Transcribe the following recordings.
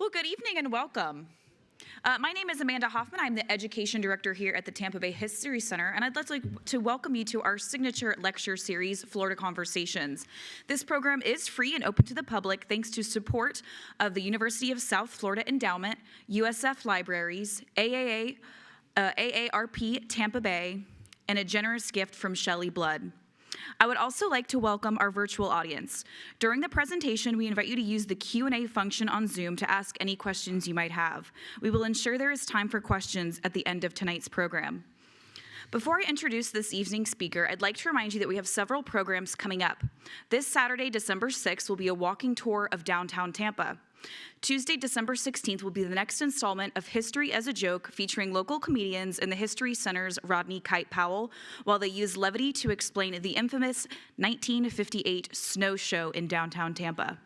Well, good evening and welcome. My name is Amanda Hoffman. I'm the Education Director here at the Tampa Bay History Center, and I'd like to welcome you to our signature lecture series, Florida Conversations. This program is free and open to the public thanks to support of the University of South Florida Endowment, USF Libraries, AARP Tampa Bay, and a generous gift from Shelley Blood. I would also like to welcome our virtual audience. During the presentation, we invite you to use the Q&A function on Zoom to ask any questions you might have. We will ensure there is time for questions at the end of tonight's program. Before I introduce this evening's speaker, I'd like to remind you that we have several programs coming up. This Saturday, December 6th, will be a walking tour of downtown Tampa. Tuesday, December 16th, will be the next installment of History as a Joke, featuring local comedians in the History Center's Rodney Kite Powell, while they use levity to explain the infamous 1958 snow show in downtown Tampa.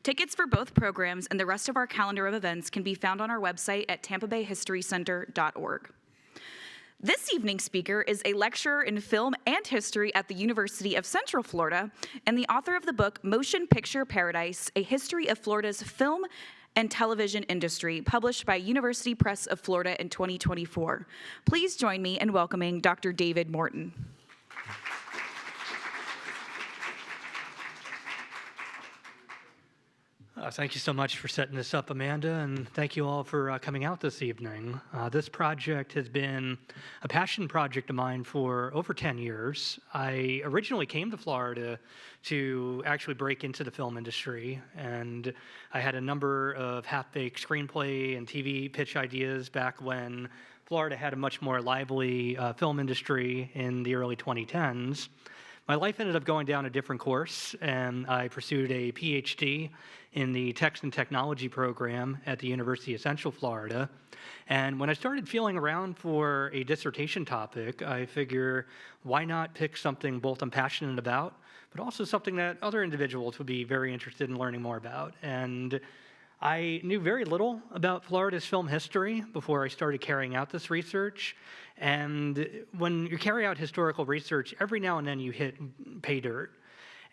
Tickets for both programs and the rest of our calendar of events can be found on our website at tampabayhistorycenter.org. This evening's speaker is a lecturer in film and history at the University of Central Florida and the author of the book Motion Picture Paradise, A History of Florida's Film and Television Industry, published by University Press of Florida in 2024. Please join me in welcoming Dr. David Morton. Thank you so much for setting this up, Amanda, and thank you all for coming out this evening. This project has been a passion project of mine for over 10 years. I originally came to Florida to actually break into the film industry, and I had a number of half-baked screenplay and TV pitch ideas back when Florida had a much more lively film industry in the early 2010s. My life ended up going down a different course, and I pursued a Ph.D. in the Text and Technology program at the University of Central Florida. And when I started feeling around for a dissertation topic, I figure, why not pick something both I'm passionate about, but also something that other individuals would be very interested in learning more about. And I knew very little about Florida's film history before I started carrying out this research. And when you carry out historical research, every now and then you hit pay dirt.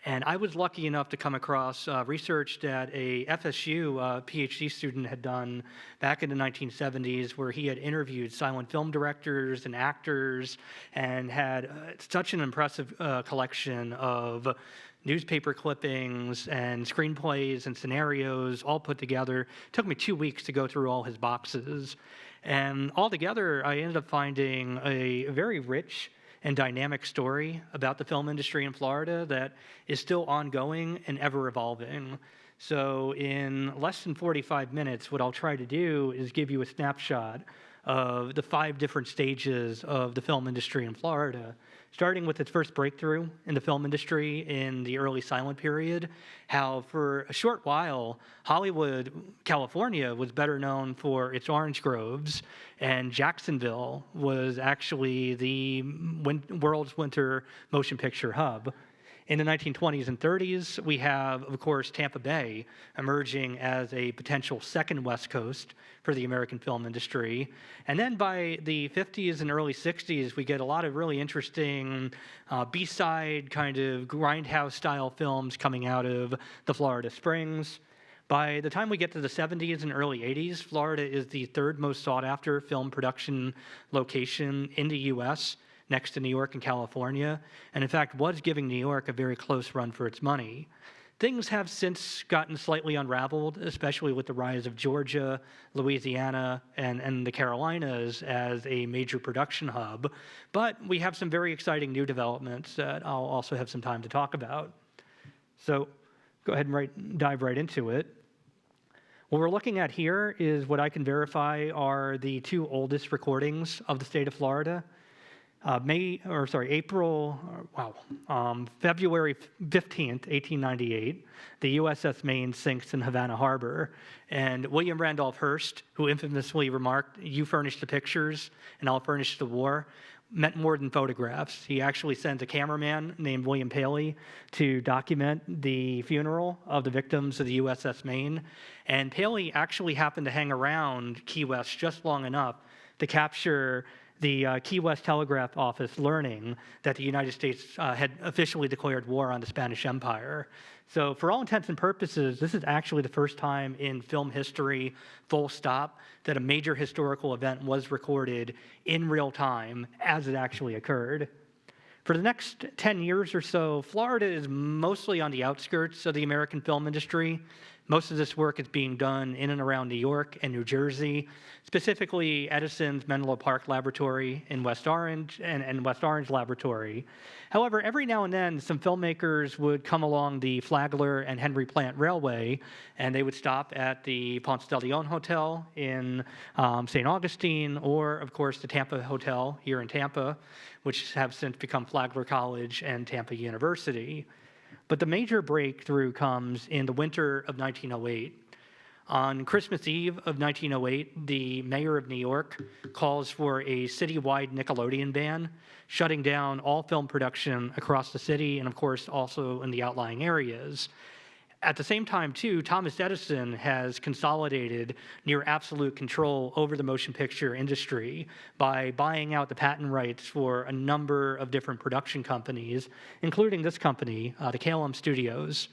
And I was lucky enough to come across research that a FSU Ph.D. student had done back in the 1970s, where he had interviewed silent film directors and actors and had such an impressive collection of newspaper clippings and screenplays and scenarios all put together. It took me 2 weeks to go through all his boxes. And altogether, I ended up finding a very rich and dynamic story about the film industry in Florida that is still ongoing and ever evolving. So in less than 45 minutes, what I'll try to do is give you a snapshot of the 5 different stages of the film industry in Florida, starting with its first breakthrough in the film industry in the early silent period, how for a short while, Hollywood, California was better known for its orange groves, and Jacksonville was actually the world's winter motion picture hub. In the 1920s and 30s, we have, of course, Tampa Bay emerging as a potential second West Coast for the American film industry. And then by the 50s and early 60s, we get a lot of really interesting B-side kind of grindhouse-style films coming out of the Florida Springs. By the time we get to the 70s and early 80s, Florida is the 3rd most sought-after film production location in the U.S., next to New York and California, and in fact was giving New York a very close run for its money. Things have since gotten slightly unraveled, especially with the rise of Georgia, Louisiana, and the Carolinas as a major production hub, but we have some very exciting new developments that I'll also have some time to talk about. So go ahead and dive right into it. What we're looking at here is what I can verify are the 2 oldest recordings of the state of Florida. February 15th, 1898, the USS Maine sinks in Havana Harbor, and William Randolph Hearst, who infamously remarked, "You furnish the pictures, and I'll furnish the war," meant more than photographs. He actually sent a cameraman named William Paley to document the funeral of the victims of the USS Maine, and Paley actually happened to hang around Key West just long enough to capture the Key West Telegraph Office learning that the United States had officially declared war on the Spanish Empire. So for all intents and purposes, this is actually the first time in film history, full stop, that a major historical event was recorded in real time as it actually occurred. For the next 10 years or so, Florida is mostly on the outskirts of the American film industry. Most of this work is being done in and around New York and New Jersey, specifically Edison's Menlo Park Laboratory in West Orange and West Orange Laboratory. However, every now and then, some filmmakers would come along the Flagler and Henry Plant Railway, and they would stop at the Ponce de Leon Hotel in St. Augustine, or, of course, the Tampa Hotel here in Tampa, which have since become Flagler College and Tampa University. But the major breakthrough comes in the winter of 1908. On Christmas Eve of 1908, the mayor of New York calls for a citywide Nickelodeon ban, shutting down all film production across the city and, of course, also in the outlying areas. At the same time, too, Thomas Edison has consolidated near absolute control over the motion picture industry by buying out the patent rights for a number of different production companies, including this company, the Kalem Studios.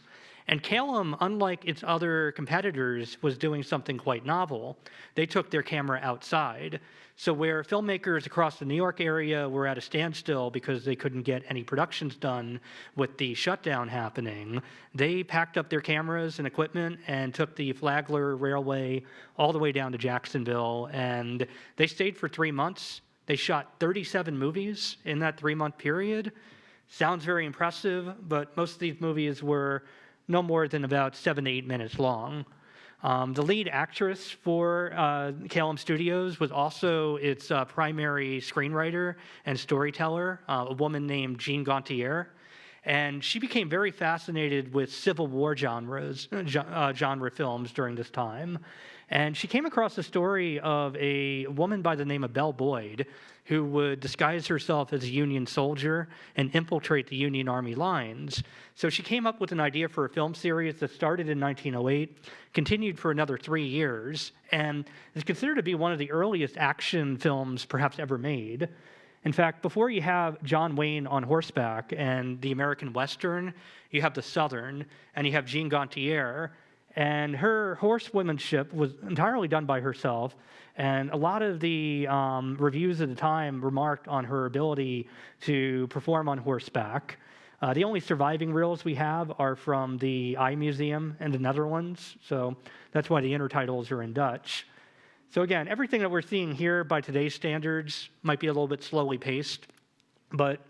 And Kalem, unlike its other competitors, was doing something quite novel. They took their camera outside. So where filmmakers across the New York area were at a standstill because they couldn't get any productions done with the shutdown happening, they packed up their cameras and equipment and took the Flagler Railway all the way down to Jacksonville. And they stayed for 3 months. They shot 37 movies in that 3-month period. Sounds very impressive, but most of these movies were no more than about 7 to 8 minutes long. The lead actress for Kalem Studios was also its primary screenwriter and storyteller, a woman named Jean Gontier. And she became very fascinated with Civil War genre films during this time. And she came across the story of a woman by the name of Belle Boyd who would disguise herself as a Union soldier and infiltrate the Union Army lines. So she came up with an idea for a film series that started in 1908, continued for another 3 years, and is considered to be one of the earliest action films perhaps ever made. In fact, before you have John Wayne on horseback and the American Western, you have the Southern, and you have Jean Gontier. And her horsewomanship was entirely done by herself, and a lot of the reviews at the time remarked on her ability to perform on horseback. The only surviving reels we have are from the Eye Museum in the Netherlands, so that's why the intertitles are in Dutch. So again, everything that we're seeing here by today's standards might be a little bit slowly paced, but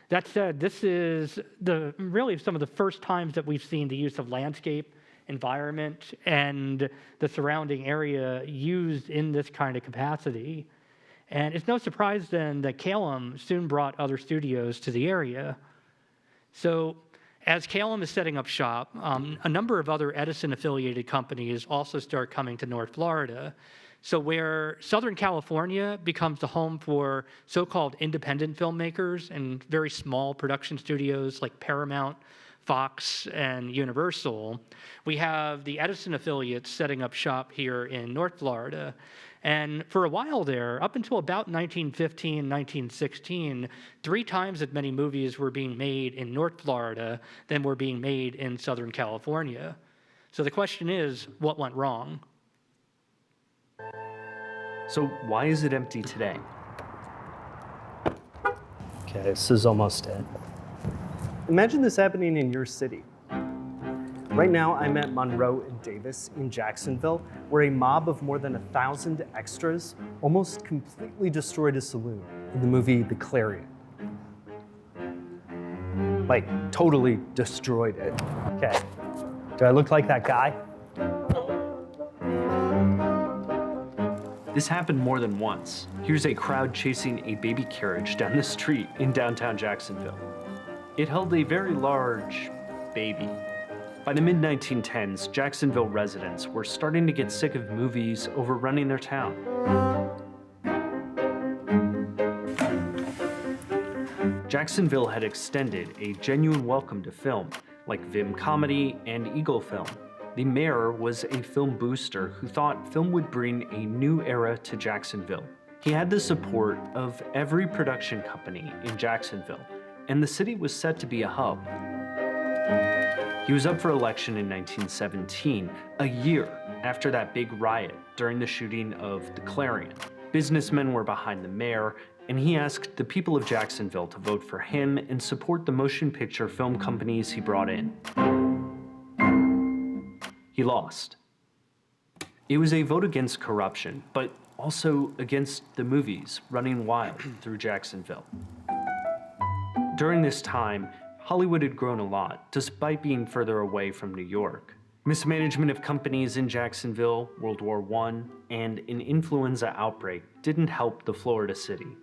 that said, this is really some of the first times that we've seen the use of landscape, environment, and the surrounding area used in this kind of capacity. And it's no surprise then that Kalem soon brought other studios to the area. So as Kalem is setting up shop, a number of other Edison-affiliated companies also start coming to North Florida. So where Southern California becomes the home for so-called independent filmmakers and very small production studios like Paramount, Fox, and Universal, we have the Edison affiliates setting up shop here in North Florida. And for a while there, up until about 1915, 1916, 3 times as many movies were being made in North Florida than were being made in Southern California. So the question is, what went wrong? So why is it empty today? Okay, this is almost it. Imagine this happening in your city. Right now, I'm at Monroe and Davis in Jacksonville, where a mob of more than 1,000 extras almost completely destroyed a saloon in the movie The Clarion. Like, totally destroyed it. Okay, do I look like that guy? This happened more than once. Here's a crowd chasing a baby carriage down the street in downtown Jacksonville. It held a very large baby. By the mid-1910s, Jacksonville residents were starting to get sick of movies overrunning their town. Jacksonville had extended a genuine welcome to film, like Vim Comedy and Eagle Film. The mayor was a film booster who thought film would bring a new era to Jacksonville. He had the support of every production company in Jacksonville, and the city was set to be a hub. He was up for election in 1917, a year after that big riot during the shooting of the Clarion. Businessmen were behind the mayor, and he asked the people of Jacksonville to vote for him and support the motion picture film companies he brought in. He lost. It was a vote against corruption, but also against the movies running wild through Jacksonville. During this time, Hollywood had grown a lot, despite being further away from New York. Mismanagement of companies in Jacksonville, World War I, and an influenza outbreak didn't help the Florida city.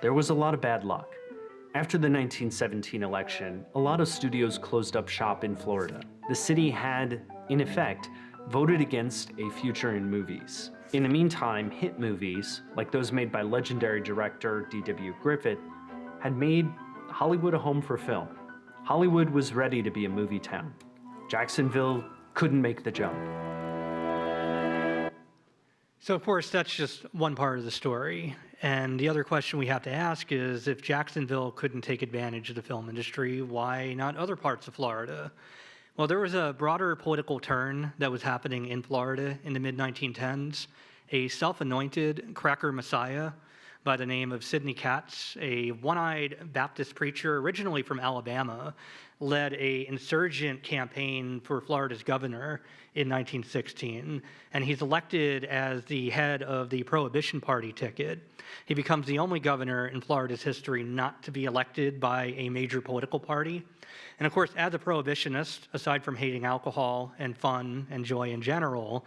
There was a lot of bad luck. After the 1917 election, a lot of studios closed up shop in Florida. The city had, in effect, voted against a future in movies. In the meantime, hit movies, like those made by legendary director D.W. Griffith, had made Hollywood a home for film. Hollywood was ready to be a movie town. Jacksonville couldn't make the jump. So, of course, that's just one part of the story. And the other question we have to ask is, if Jacksonville couldn't take advantage of the film industry, why not other parts of Florida? Well, there was a broader political turn that was happening in Florida in the mid-1910s. A self-anointed cracker messiah by the name of Sidney Katz, a one-eyed Baptist preacher originally from Alabama, led an insurgent campaign for Florida's governor in 1916, and he's elected as the head of the Prohibition Party ticket. He becomes the only governor in Florida's history not to be elected by a major political party. And of course, as a prohibitionist, aside from hating alcohol and fun and joy in general,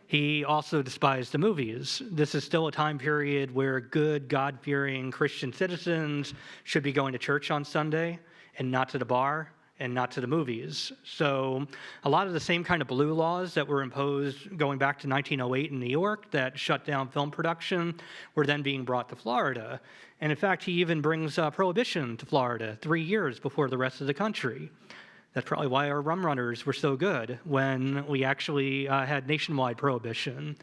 he also despised the movies. This is still a time period where good, God-fearing Christian citizens should be going to church on Sunday and not to the bar and not to the movies. So a lot of the same kind of blue laws that were imposed going back to 1908 in New York that shut down film production were then being brought to Florida. And in fact, he even brings prohibition to Florida 3 years before the rest of the country. That's probably why our rum runners were so good when we actually had nationwide prohibition.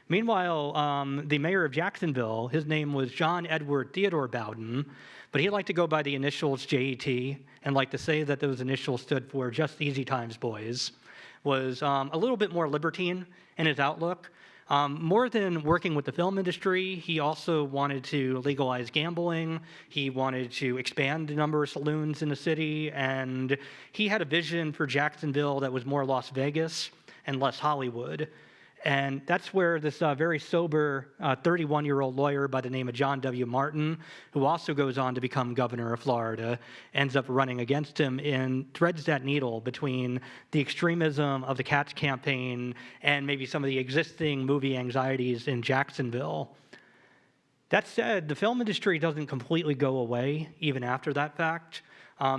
Meanwhile, the mayor of Jacksonville, his name was John Edward Theodore Bowden, but he liked to go by the initials JET and liked to say that those initials stood for Just Easy Times Boys, was a little bit more libertine in his outlook. More than working with the film industry, he also wanted to legalize gambling. He wanted to expand the number of saloons in the city, and he had a vision for Jacksonville that was more Las Vegas and less Hollywood. And that's where this very sober 31-year-old lawyer by the name of John W. Morton, who also goes on to become governor of Florida, ends up running against him and threads that needle between the extremism of the Katz campaign and maybe some of the existing movie anxieties in Jacksonville. That said, the film industry doesn't completely go away even after that fact.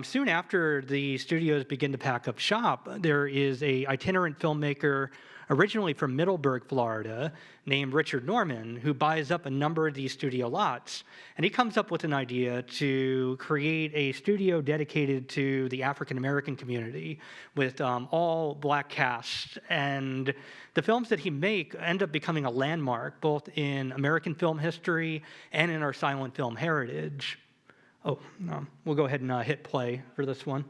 Soon after the studios begin to pack up shop, there is an itinerant filmmaker originally from Middleburg, Florida, named Richard Norman, who buys up a number of these studio lots. And he comes up with an idea to create a studio dedicated to the African-American community with all black casts. And the films that he makes end up becoming a landmark, both in American film history and in our silent film heritage. Oh, no, we'll go ahead and hit play for this one.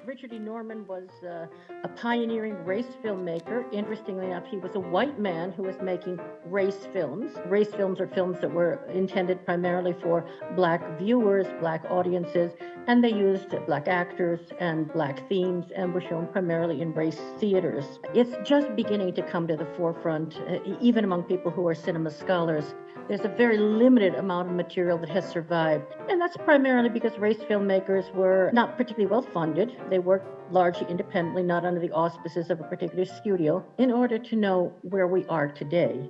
Richard E. Norman was a pioneering race filmmaker. Interestingly enough, he was a white man who was making race films. Race films are films that were intended primarily for black viewers, black audiences, and they used black actors and black themes and were shown primarily in race theaters. It's just beginning to come to the forefront, even among people who are cinema scholars. There's a very limited amount of material that has survived, and that's primarily because race filmmakers were not particularly well funded. They worked largely independently, not under the auspices of a particular studio. In order to know where we are today,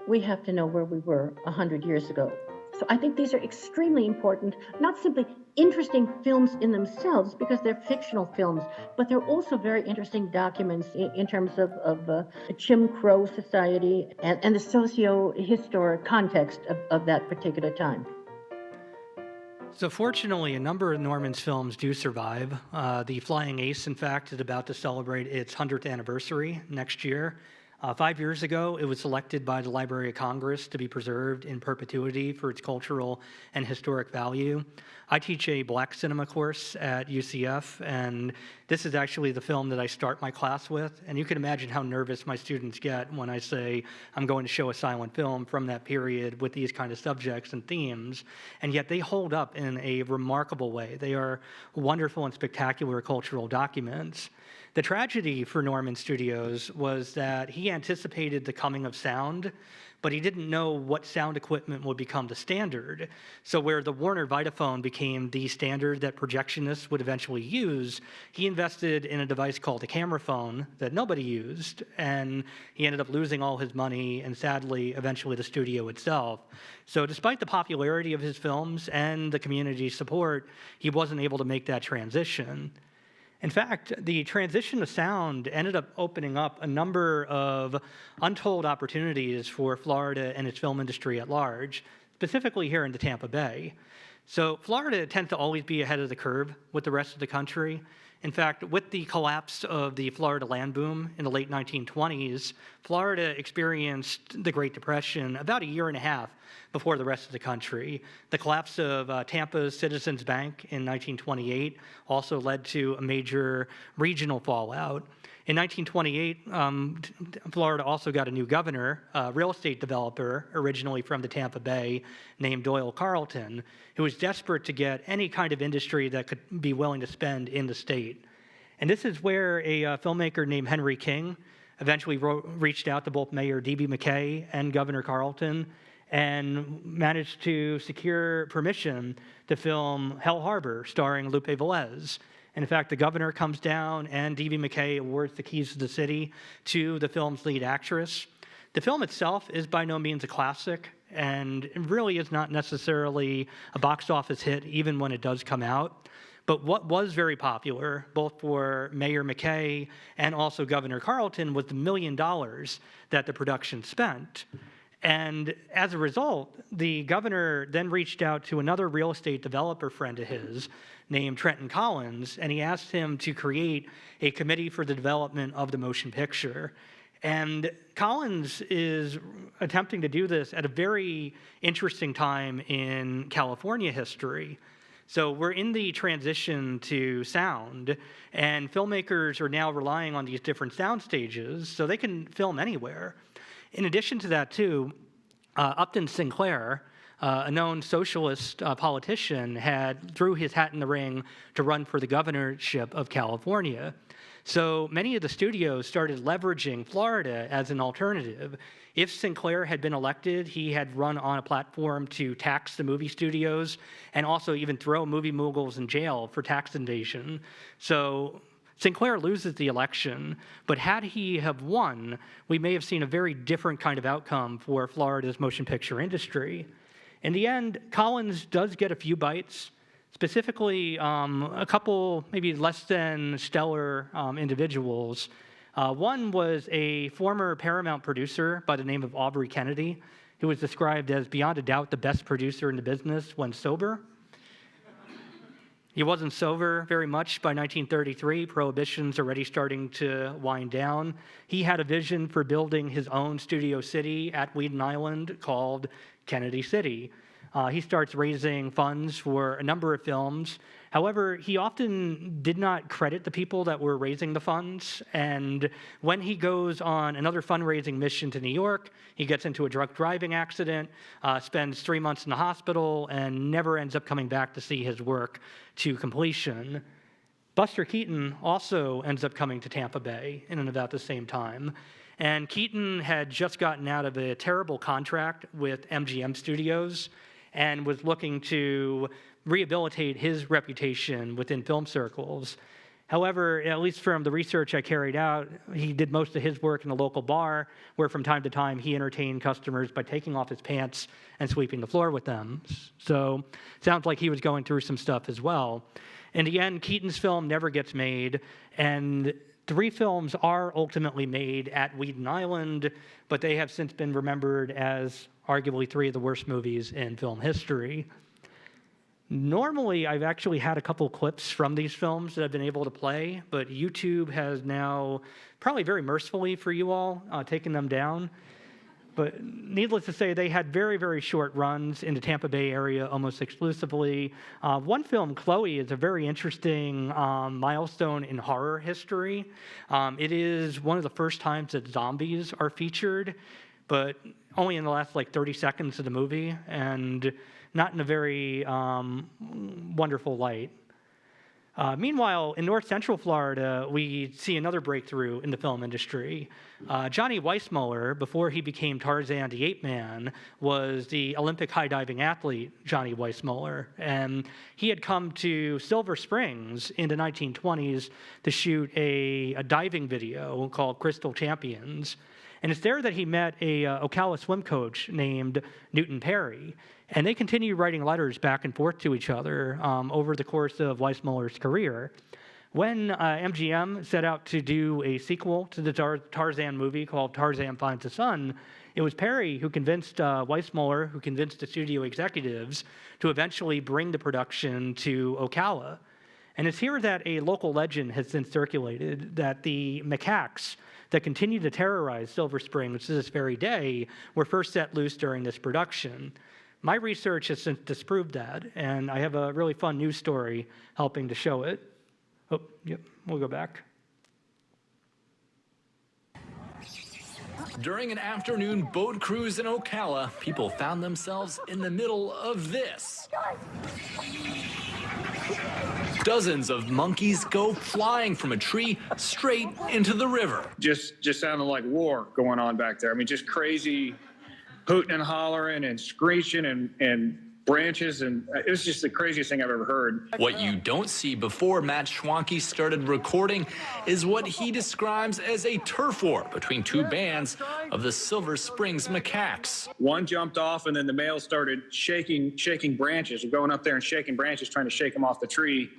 we have to know where we were 100 years ago. So I think these are extremely important, not simply interesting films in themselves because they're fictional films, but they're also very interesting documents in terms of Jim Crow society and the socio-historic context of that particular time. So fortunately, a number of Norman's films do survive. The Flying Ace, in fact, is about to celebrate its 100th anniversary next year. 5 years ago, it was selected by the Library of Congress to be preserved in perpetuity for its cultural and historic value. I teach a black cinema course at UCF, and this is actually the film that I start my class with. And you can imagine how nervous my students get when I say I'm going to show a silent film from that period with these kind of subjects and themes, and yet they hold up in a remarkable way. They are wonderful and spectacular cultural documents. The tragedy for Norman Studios was that he anticipated the coming of sound, but he didn't know what sound equipment would become the standard. So where the Warner Vitaphone became the standard that projectionists would eventually use, he invested in a device called a camera phone that nobody used, and he ended up losing all his money and, sadly, eventually the studio itself. So despite the popularity of his films and the community support, he wasn't able to make that transition. In fact, the transition to sound ended up opening up a number of untold opportunities for Florida and its film industry at large, specifically here in the Tampa Bay. So Florida tends to always be ahead of the curve with the rest of the country. In fact, with the collapse of the Florida land boom in the late 1920s, Florida experienced the Great Depression about a year and a half before the rest of the country. The collapse of Tampa's Citizens Bank in 1928 also led to a major regional fallout. In 1928, Florida also got a new governor, a real estate developer originally from the Tampa Bay named Doyle Carlton, who was desperate to get any kind of industry that could be willing to spend in the state. And this is where a filmmaker named Henry King eventually reached out to both Mayor D.B. McKay and Governor Carlton and managed to secure permission to film Hell Harbor, starring Lupe Velez. And in fact, the governor comes down and D.B. McKay awards the keys to the city to the film's lead actress. The film itself is by no means a classic, and it really is not necessarily a box office hit even when it does come out. But what was very popular, both for Mayor McKay and also Governor Carlton, was the $1 million that the production spent. And as a result, the governor then reached out to another real estate developer friend of his named Trenton Collins, and he asked him to create a committee for the development of the motion picture. And Collins is attempting to do this at a very interesting time in California history. So we're in the transition to sound, and filmmakers are now relying on these different sound stages so they can film anywhere. In addition to that, too, Upton Sinclair, a known socialist politician, threw his hat in the ring to run for the governorship of California. So many of the studios started leveraging Florida as an alternative. If Sinclair had been elected, he had run on a platform to tax the movie studios and also even throw movie moguls in jail for tax evasion. So Sinclair loses the election, but had he have won, we may have seen a very different kind of outcome for Florida's motion picture industry. In the end, Collins does get a few bites, specifically a couple maybe less than stellar individuals. One was a former Paramount producer by the name of Aubrey Kennedy, who was described as beyond a doubt the best producer in the business when sober. He wasn't sober very much by 1933. Prohibition's already starting to wind down. He had a vision for building his own studio city at Weeden Island called Kennedy City. He starts raising funds for a number of films. However, he often did not credit the people that were raising the funds. And when he goes on another fundraising mission to New York, he gets into a drunk driving accident, spends 3 months in the hospital, and never ends up coming back to see his work to completion. Buster Keaton also ends up coming to Tampa Bay in and about the same time. And Keaton had just gotten out of a terrible contract with MGM Studios and was looking to rehabilitate his reputation within film circles. However, at least from the research I carried out, he did most of his work in a local bar where from time to time he entertained customers by taking off his pants and sweeping the floor with them. So sounds like he was going through some stuff as well. In the end, Keaton's film never gets made, and 3 films are ultimately made at Weeden Island, but they have since been remembered as arguably 3 of the worst movies in film history. Normally, I've actually had a couple clips from these films that I've been able to play, but YouTube has now, probably very mercifully for you all, taken them down. But needless to say, they had very, very short runs in the Tampa Bay area almost exclusively. One film, Chloe, is a very interesting milestone in horror history. It is one of the first times that zombies are featured, but only in the last 30 seconds of the movie, and not in a very wonderful light. Meanwhile, in North Central Florida, we see another breakthrough in the film industry. Johnny Weissmuller, before he became Tarzan the Ape Man, was the Olympic high diving athlete Johnny Weissmuller. And he had come to Silver Springs in the 1920s to shoot a diving video called Crystal Champions. And it's there that he met a Ocala swim coach named Newton Perry. And they continued writing letters back and forth to each other over the course of Weissmuller's career. When MGM set out to do a sequel to the Tarzan movie called Tarzan Finds the Sun, it was Perry who convinced Weissmuller, who convinced the studio executives to eventually bring the production to Ocala. And it's here that a local legend has since circulated that the macaques that continue to terrorize Silver Springs to this very day were first set loose during this production. My research has since disproved that, and I have a really fun news story helping to show it. Oh, yep, we'll go back. During an afternoon boat cruise in Ocala, people found themselves in the middle of this. Dozens of monkeys go flying from a tree straight into the river. Just sounded like war going on back there. I mean, just crazy hooting and hollering and screeching and branches, and it was just the craziest thing I've ever heard. What you don't see before Matt Schwanke started recording is what he describes as a turf war between two bands of the Silver Springs macaques. One jumped off, and then the male started shaking branches, going up there and shaking branches, trying to shake them off the tree.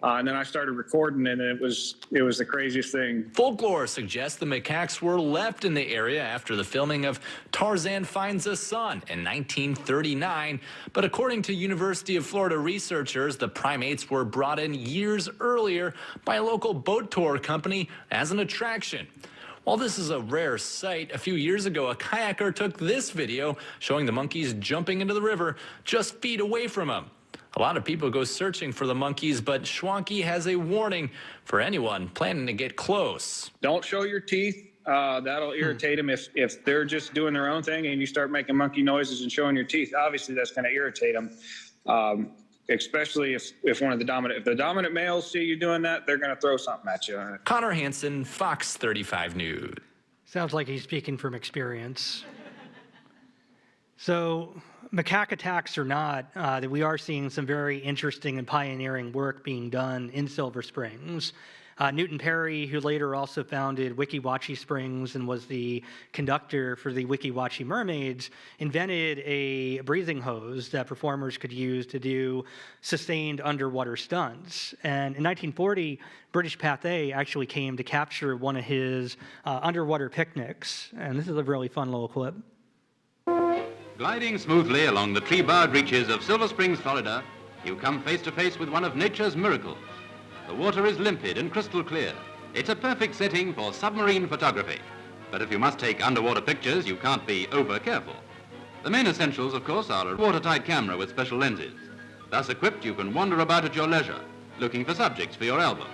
And then I started recording, and it was the craziest thing. Folklore suggests the macaques were left in the area after the filming of Tarzan Finds the Sun in 1939. But according to University of Florida researchers, the primates were brought in years earlier by a local boat tour company as an attraction. While this is a rare sight, a few years ago, a kayaker took this video showing the monkeys jumping into the river just feet away from him. A lot of people go searching for the monkeys, but Schwanke has a warning for anyone planning to get close. Don't show your teeth. That'll irritate them if they're just doing their own thing and you start making monkey noises and showing your teeth. Obviously, that's going to irritate them, especially if the dominant males see you doing that, they're going to throw something at you. Connor Hansen, Fox 35 News. Sounds like he's speaking from experience. So, macaque attacks or not, that we are seeing some very interesting and pioneering work being done in Silver Springs. Newton Perry, who later also founded Weeki Wachee Springs and was the conductor for the Weeki Wachee Mermaids, invented a breathing hose that performers could use to do sustained underwater stunts. And in 1940, British Pathé actually came to capture one of his underwater picnics. And this is a really fun little clip. Gliding smoothly along the tree-barred reaches of Silver Springs, Florida, you come face to face with one of nature's miracles. The water is limpid and crystal clear. It's a perfect setting for submarine photography. But if you must take underwater pictures, you can't be over-careful. The main essentials, of course, are a watertight camera with special lenses. Thus equipped, you can wander about at your leisure, looking for subjects for your album.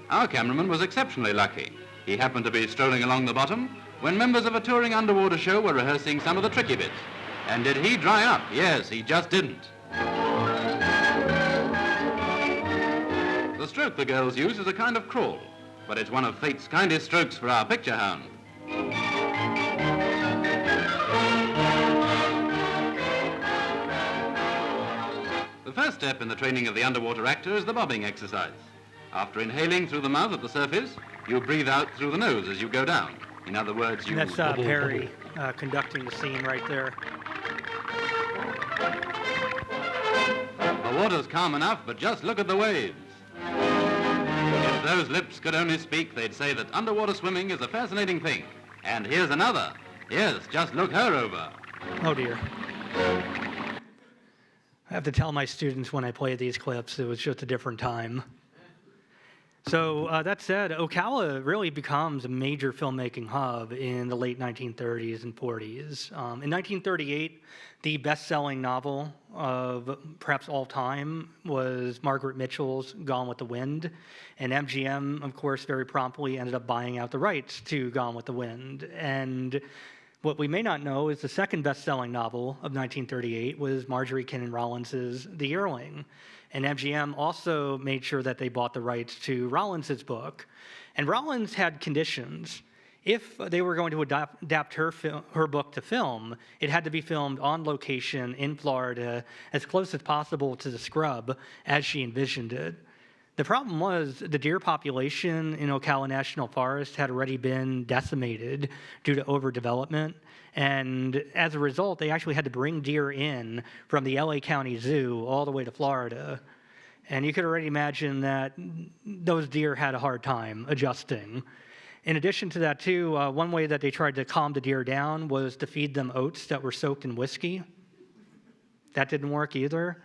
Our cameraman was exceptionally lucky. He happened to be strolling along the bottom when members of a touring underwater show were rehearsing some of the tricky bits. And did he dry up? Yes, he just didn't. The stroke the girls use is a kind of crawl, but it's one of fate's kindest strokes for our picture hound. The first step in the training of the underwater actor is the bobbing exercise. After inhaling through the mouth at the surface, you breathe out through the nose as you go down. In other words, you... That's Perry conducting the scene right there. The water's calm enough, but just look at the waves. If those lips could only speak, they'd say that underwater swimming is a fascinating thing. And here's another. Yes, just look her over. Oh, dear. I have to tell my students when I play these clips, it was just a different time. So that said, Ocala really becomes a major filmmaking hub in the late 1930s and 40s. In 1938, the best-selling novel of perhaps all time was Margaret Mitchell's Gone with the Wind, and MGM, of course, very promptly ended up buying out the rights to Gone with the Wind. And what we may not know is the second best-selling novel of 1938 was Marjorie Kinnan Rollins's The Yearling. And MGM also made sure that they bought the rights to Rollins's book. And Rollins had conditions. If they were going to adapt her book to film, it had to be filmed on location in Florida as close as possible to the scrub as she envisioned it. The problem was the deer population in Ocala National Forest had already been decimated due to overdevelopment. And as a result, they actually had to bring deer in from the LA County Zoo all the way to Florida. And you could already imagine that those deer had a hard time adjusting. In addition to that, too, one way that they tried to calm the deer down was to feed them oats that were soaked in whiskey. That didn't work either.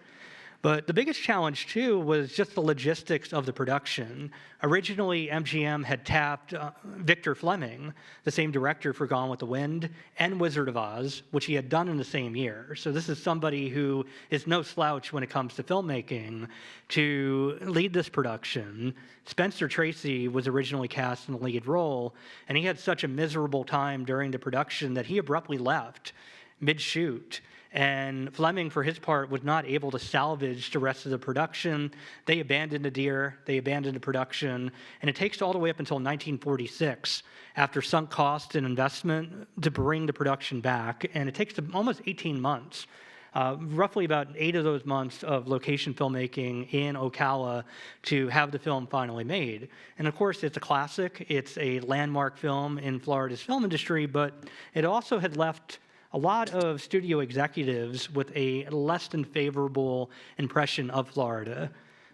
But the biggest challenge, too, was just the logistics of the production. Originally, MGM had tapped Victor Fleming, the same director for Gone with the Wind and Wizard of Oz, which he had done in the same year. So this is somebody who is no slouch when it comes to filmmaking, to lead this production. Spencer Tracy was originally cast in the lead role, and he had such a miserable time during the production that he abruptly left mid-shoot. And Fleming, for his part, was not able to salvage the rest of the production. They abandoned the deer, they abandoned the production, and it takes all the way up until 1946, after sunk cost and investment, to bring the production back. And it takes almost 18 months, roughly about 8 of those months of location filmmaking in Ocala to have the film finally made. And of course, it's a classic. It's a landmark film in Florida's film industry, but it also had left a lot of studio executives with a less than favorable impression of Florida.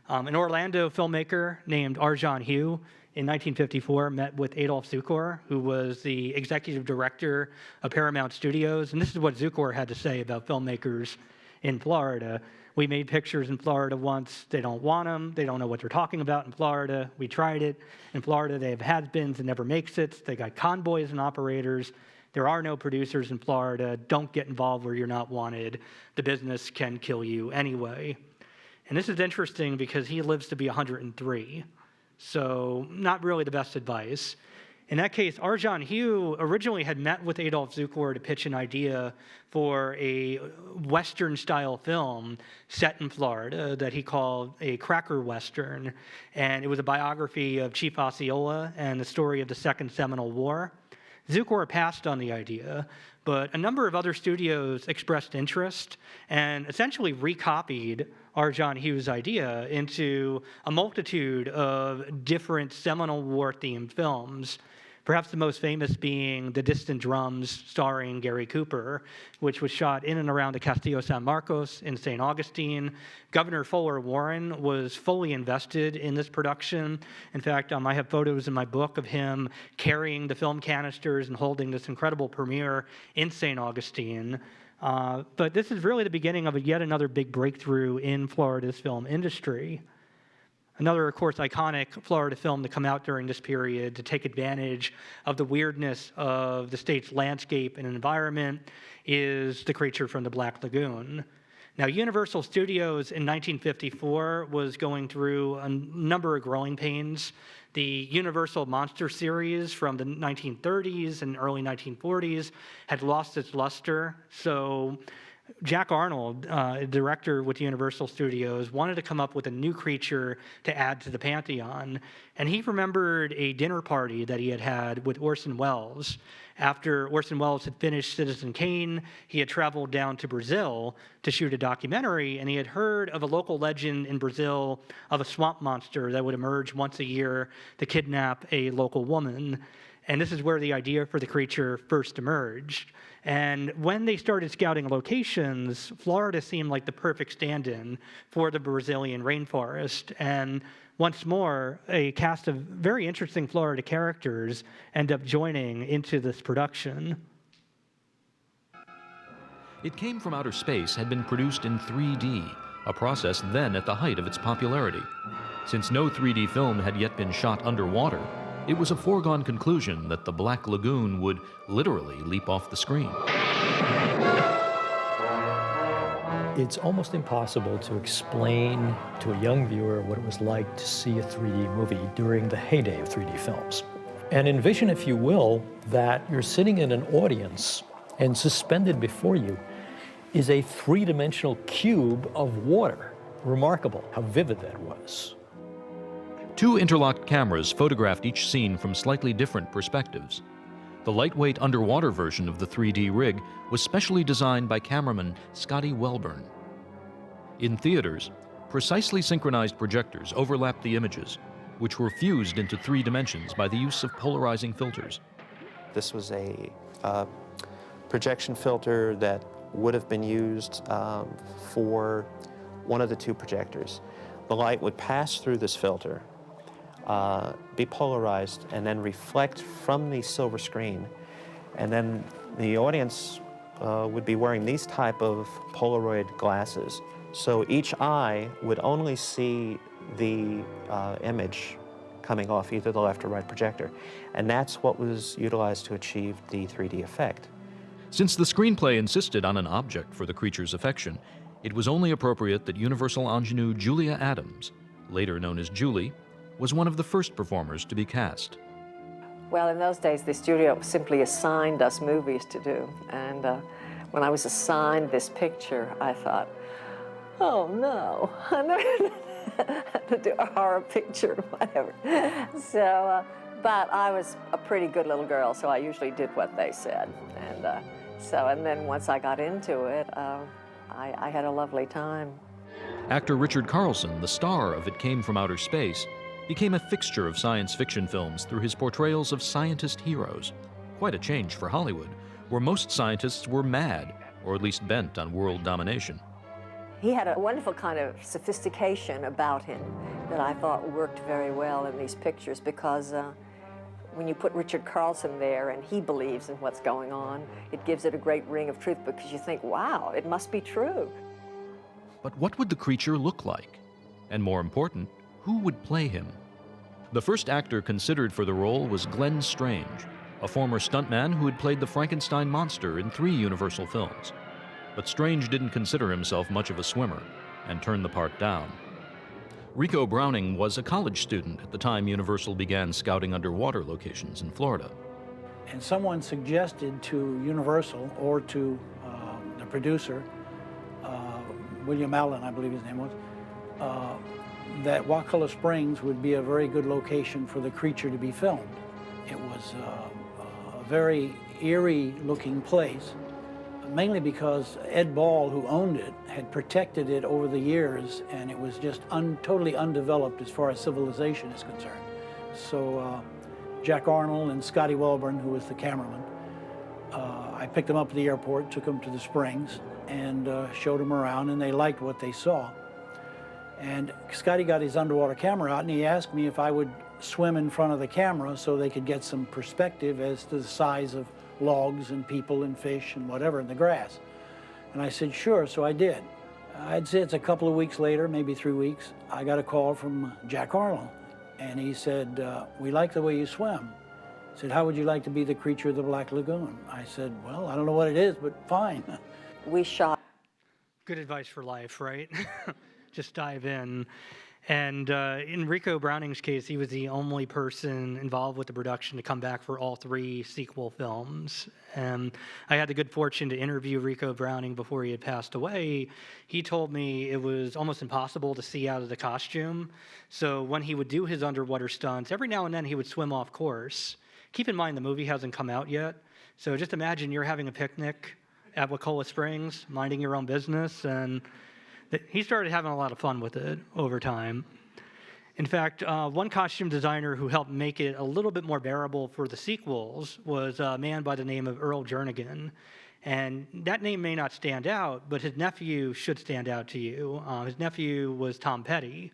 An Orlando filmmaker named Arjan Hugh in 1954 met with Adolph Zukor, who was the executive director of Paramount Studios. And this is what Zukor had to say about filmmakers in Florida. We made pictures in Florida once. They don't want them. They don't know what they're talking about in Florida. We tried it. In Florida, they have has-beens and never makes-its. They got convoys and operators. There are no producers in Florida. Don't get involved where you're not wanted. The business can kill you anyway. And this is interesting because he lives to be 103, so not really the best advice. In that case, Arjan Hugh originally had met with Adolph Zukor to pitch an idea for a Western-style film set in Florida that he called a cracker Western. And it was a biography of Chief Osceola and the story of the Second Seminole War. Zukor passed on the idea, but a number of other studios expressed interest and essentially recopied Arjan Hugh's idea into a multitude of different Seminole War-themed films, perhaps the most famous being The Distant Drums, starring Gary Cooper, which was shot in and around the Castillo San Marcos in St. Augustine. Governor Fuller Warren was fully invested in this production. In fact, I have photos in my book of him carrying the film canisters and holding this incredible premiere in St. Augustine. But this is really the beginning of yet another big breakthrough in Florida's film industry. Another, of course, iconic Florida film to come out during this period to take advantage of the weirdness of the state's landscape and environment is The Creature from the Black Lagoon. Now, Universal Studios in 1954 was going through a number of growing pains. The Universal Monster series from the 1930s and early 1940s had lost its luster, so Jack Arnold, director with Universal Studios, wanted to come up with a new creature to add to the pantheon. And he remembered a dinner party that he had had with Orson Welles. After Orson Welles had finished Citizen Kane, he had traveled down to Brazil to shoot a documentary, and he had heard of a local legend in Brazil of a swamp monster that would emerge once a year to kidnap a local woman. And this is where the idea for the creature first emerged. And when they started scouting locations, Florida seemed like the perfect stand-in for the Brazilian rainforest. And once more, a cast of very interesting Florida characters end up joining into this production. It Came from Outer Space had been produced in 3D, a process then at the height of its popularity. Since no 3D film had yet been shot underwater, it was a foregone conclusion that the Black Lagoon would literally leap off the screen. It's almost impossible to explain to a young viewer what it was like to see a 3D movie during the heyday of 3D films. And envision, if you will, that you're sitting in an audience and suspended before you is a three-dimensional cube of water. Remarkable how vivid that was. 2 interlocked cameras photographed each scene from slightly different perspectives. The lightweight underwater version of the 3D rig was specially designed by cameraman Scotty Welburn. In theaters, precisely synchronized projectors overlapped the images, which were fused into 3 dimensions by the use of polarizing filters. This was a projection filter that would have been used for one of the 2 projectors. The light would pass through this filter, be polarized, and then reflect from the silver screen. And then the audience would be wearing these type of Polaroid glasses. So each eye would only see the image coming off either the left or right projector. And that's what was utilized to achieve the 3D effect. Since the screenplay insisted on an object for the creature's affection, it was only appropriate that Universal ingenue Julia Adams, later known as Julie, was one of the first performers to be cast. Well, in those days, the studio simply assigned us movies to do. And when I was assigned this picture, I thought, oh no, I'm not to do a horror picture or whatever. So, but I was a pretty good little girl, so I usually did what they said. And then once I got into it, I had a lovely time. Actor Richard Carlson, the star of It Came from Outer Space, became a fixture of science fiction films through his portrayals of scientist heroes. Quite a change for Hollywood, where most scientists were mad, or at least bent on world domination. He had a wonderful kind of sophistication about him that I thought worked very well in these pictures, because when you put Richard Carlson there and he believes in what's going on, it gives it a great ring of truth, because you think, wow, it must be true. But what would the creature look like? And more important, who would play him? The first actor considered for the role was Glenn Strange, a former stuntman who had played the Frankenstein monster in 3 Universal films. But Strange didn't consider himself much of a swimmer and turned the part down. Rico Browning was a college student at the time Universal began scouting underwater locations in Florida. And someone suggested to Universal, or to the producer, William Allen, I believe his name was, that Wakulla Springs would be a very good location for the creature to be filmed. It was a very eerie-looking place, mainly because Ed Ball, who owned it, had protected it over the years, and it was just totally undeveloped as far as civilization is concerned. So Jack Arnold and Scotty Welburn, who was the cameraman, I picked them up at the airport, took them to the Springs, and showed them around, and they liked what they saw. And Scotty got his underwater camera out, and he asked me if I would swim in front of the camera so they could get some perspective as to the size of logs and people and fish and whatever in the grass. And I said, sure, so I did. I'd say it's a couple of weeks later, maybe 3 weeks, I got a call from Jack Arnold, and he said, we like the way you swim. He said, how would you like to be the creature of the Black Lagoon? I said, well, I don't know what it is, but fine. We shot. Good advice for life, right? Just dive in. And in Rico Browning's case, he was the only person involved with the production to come back for all 3 sequel films. And I had the good fortune to interview Rico Browning before he had passed away. He told me it was almost impossible to see out of the costume. So when he would do his underwater stunts, every now and then he would swim off course. Keep in mind, the movie hasn't come out yet. So just imagine you're having a picnic at Wakulla Springs, minding your own business, and he started having a lot of fun with it over time. In fact, one costume designer who helped make it a little bit more bearable for the sequels was a man by the name of Earl Jernigan. And that name may not stand out, but his nephew should stand out to you. His nephew was Tom Petty.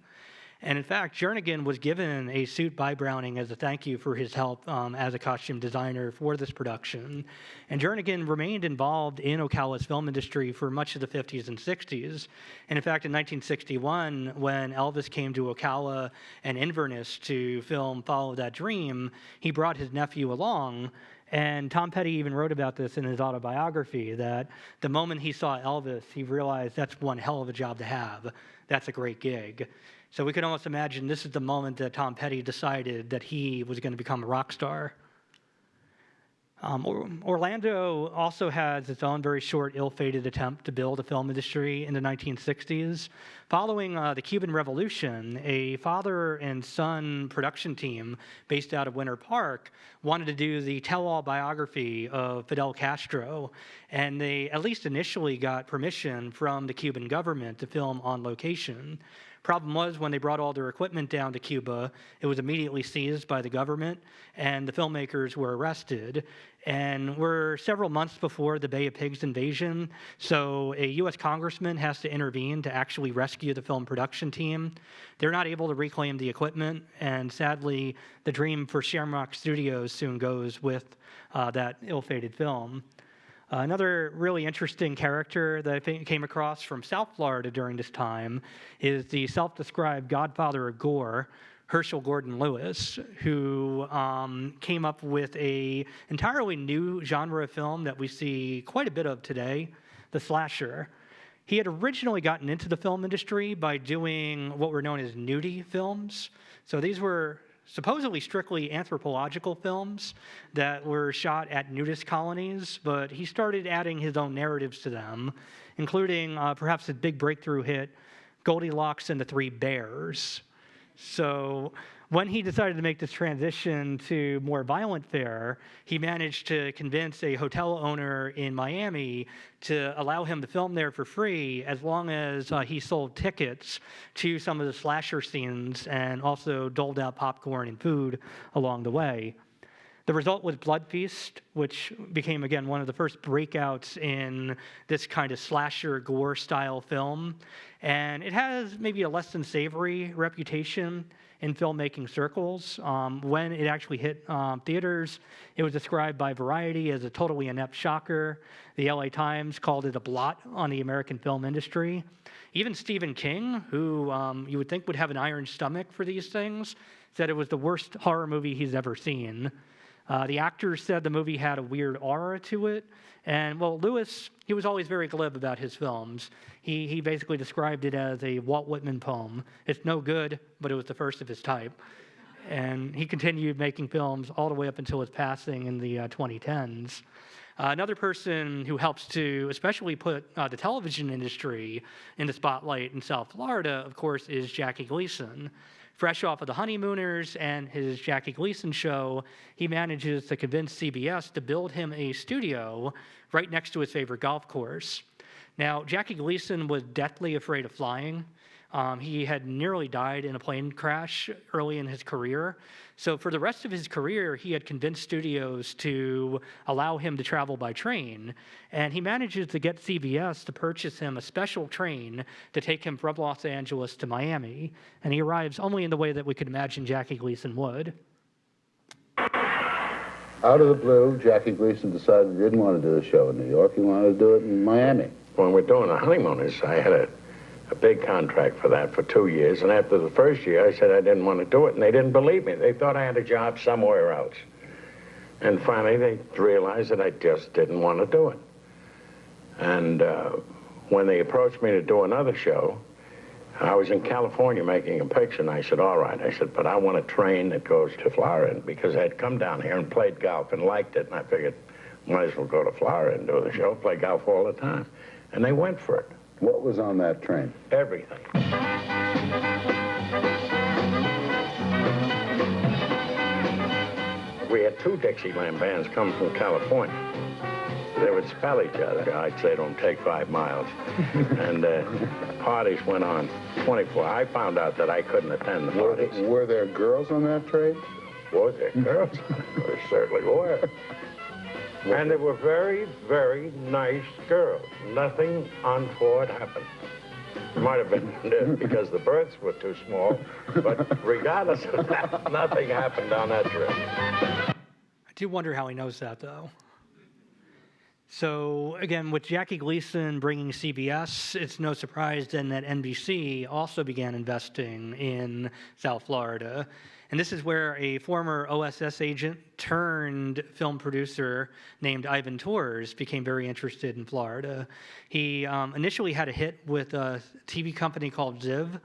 And in fact, Jernigan was given a suit by Browning as a thank you for his help as a costume designer for this production. And Jernigan remained involved in Ocala's film industry for much of the 50s and 60s. And in fact, in 1961, when Elvis came to Ocala and Inverness to film Follow That Dream, he brought his nephew along. And Tom Petty even wrote about this in his autobiography, that the moment he saw Elvis, he realized that's one hell of a job to have. That's a great gig. So we can almost imagine this is the moment that Tom Petty decided that he was going to become a rock star. Orlando also has its own very short, ill-fated attempt to build a film industry in the 1960s. Following the Cuban Revolution, a father and son production team based out of Winter Park wanted to do the tell-all biography of Fidel Castro, and they at least initially got permission from the Cuban government to film on location. Problem was, when they brought all their equipment down to Cuba, it was immediately seized by the government, and the filmmakers were arrested. And we're several months before the Bay of Pigs invasion, so a U.S. congressman has to intervene to actually rescue the film production team. They're not able to reclaim the equipment, and sadly, the dream for Shamrock Studios soon goes with that ill-fated film. Another really interesting character that I came across from South Florida during this time is the self-described godfather of gore, Herschel Gordon Lewis, who came up with an entirely new genre of film that we see quite a bit of today, the slasher. He had originally gotten into the film industry by doing what were known as nudie films. So these were supposedly strictly anthropological films that were shot at nudist colonies, but he started adding his own narratives to them, including perhaps his big breakthrough hit, Goldilocks and the Three Bears. So when he decided to make this transition to more violent fare, he managed to convince a hotel owner in Miami to allow him to film there for free as long as he sold tickets to some of the slasher scenes and also doled out popcorn and food along the way. The result was Blood Feast, which became, again, one of the first breakouts in this kind of slasher gore-style film. And it has maybe a less than savory reputation in filmmaking circles. When it actually hit theaters, it was described by Variety as a totally inept shocker. The LA Times called it a blot on the American film industry. Even Stephen King, who you would think would have an iron stomach for these things, said it was the worst horror movie he's ever seen. The actors said the movie had a weird aura to it. And, well, Lewis, he was always very glib about his films. He basically described it as a Walt Whitman poem. It's no good, but it was the first of his type. And he continued making films all the way up until his passing in the 2010s. Another person who helps to especially put the television industry in the spotlight in South Florida, of course, is Jackie Gleason. Fresh off of The Honeymooners and his Jackie Gleason show, he manages to convince CBS to build him a studio right next to his favorite golf course. Now, Jackie Gleason was deathly afraid of flying. He had nearly died in a plane crash early in his career. So for the rest of his career, he had convinced studios to allow him to travel by train. And he manages to get CBS to purchase him a special train to take him from Los Angeles to Miami. And he arrives only in the way that we could imagine Jackie Gleason would. Out of the blue, Jackie Gleason decided he didn't want to do the show in New York. He wanted to do it in Miami. When we're doing The Honeymooners, I had a big contract for that for 2 years, and after the first year, I said I didn't want to do it, and they didn't believe me. They thought I had a job somewhere else. And finally, they realized that I just didn't want to do it. And when they approached me to do another show, I was in California making a picture, and I said, all right. I said, but I want a train that goes to Florida, because I had come down here and played golf and liked it, and I figured, might as well go to Florida and do the show, play golf all the time. And they went for it. What was on that train? Everything. We had 2 Dixieland bands come from California. They would spell each other. I'd say to them, take 5 miles. And parties went on 24. I found out that I couldn't attend the parties. Were there girls on that train? Was there girls? There certainly were. And they were very, very nice girls. Nothing untoward happened. It might have been because the berths were too small, but regardless of that, nothing happened on that trip. I do wonder how he knows that, though. So again, with Jackie Gleason bringing CBS, it's no surprise then that NBC also began investing in South Florida. And this is where a former OSS agent turned film producer named Ivan Tors became very interested in Florida. He initially had a hit with a TV company called Ziv,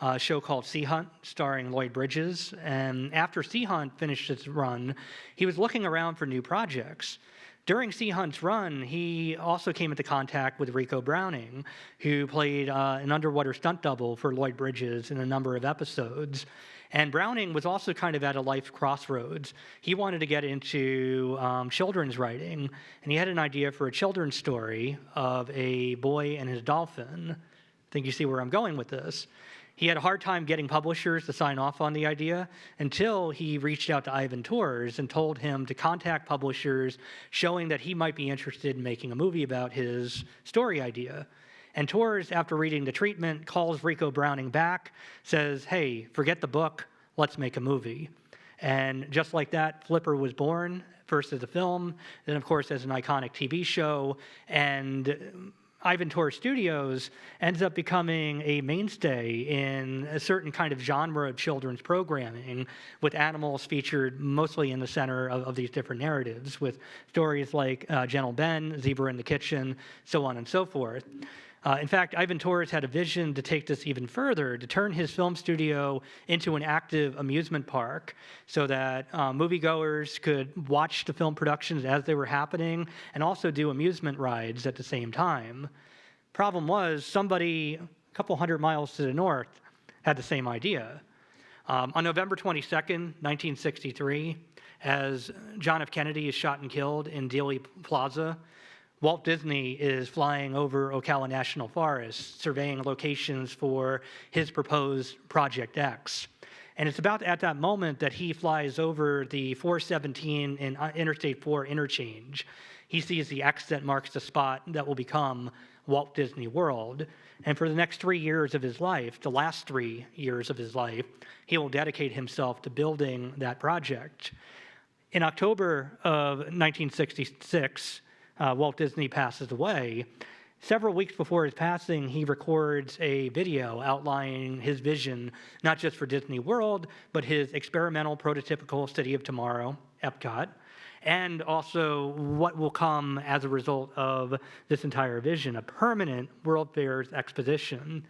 a show called Sea Hunt, starring Lloyd Bridges. And after Sea Hunt finished its run, he was looking around for new projects. During Sea Hunt's run, he also came into contact with Rico Browning, who played an underwater stunt double for Lloyd Bridges in a number of episodes. And Browning was also kind of at a life crossroads. He wanted to get into children's writing, and he had an idea for a children's story of a boy and his dolphin. I think you see where I'm going with this. He had a hard time getting publishers to sign off on the idea until he reached out to Ivan Tors and told him to contact publishers, showing that he might be interested in making a movie about his story idea. And Tors, after reading the treatment, calls Rico Browning back, says, hey, forget the book, let's make a movie. And just like that, Flipper was born, first as a film, then of course as an iconic TV show, and Ivan Tors Studios ends up becoming a mainstay in a certain kind of genre of children's programming, with animals featured mostly in the center of these different narratives, with stories like Gentle Ben, Zebra in the Kitchen, so on and so forth. In fact, Ivan Tors had a vision to take this even further, to turn his film studio into an active amusement park so that moviegoers could watch the film productions as they were happening and also do amusement rides at the same time. Problem was, somebody a couple hundred miles to the north had the same idea. On November 22nd, 1963, as John F. Kennedy is shot and killed in Dealey Plaza, Walt Disney is flying over Ocala National Forest, surveying locations for his proposed Project X. And it's about at that moment that he flies over the 417 and Interstate 4 interchange. He sees the X that marks the spot that will become Walt Disney World. And for the next 3 years of his life, the last 3 years of his life, he will dedicate himself to building that project. In October of 1966, Walt Disney passes away. Several weeks before his passing, he records a video outlining his vision, not just for Disney World, but his experimental prototypical City of Tomorrow, Epcot, and also what will come as a result of this entire vision, a permanent World Fairs exposition.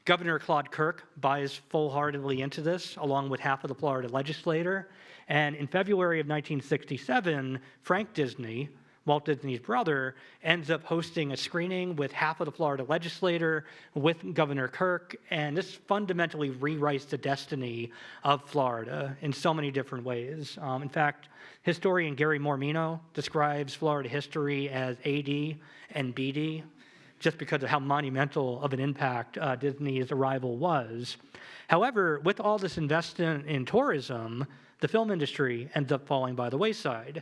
Governor Claude Kirk buys full-heartedly into this, along with half of the Florida legislature. And in February of 1967, Frank Disney, Walt Disney's brother, ends up hosting a screening with half of the Florida legislature, with Governor Kirk, and this fundamentally rewrites the destiny of Florida in so many different ways. In fact, historian Gary Mormino describes Florida history as AD and BD, just because of how monumental of an impact Disney's arrival was. However, with all this investment in tourism, the film industry ends up falling by the wayside.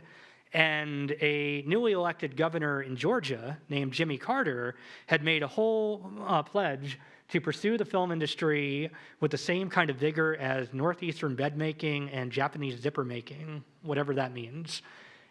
And a newly elected governor in Georgia named Jimmy Carter had made a whole pledge to pursue the film industry with the same kind of vigor as Northeastern bed making and Japanese zipper making, whatever that means.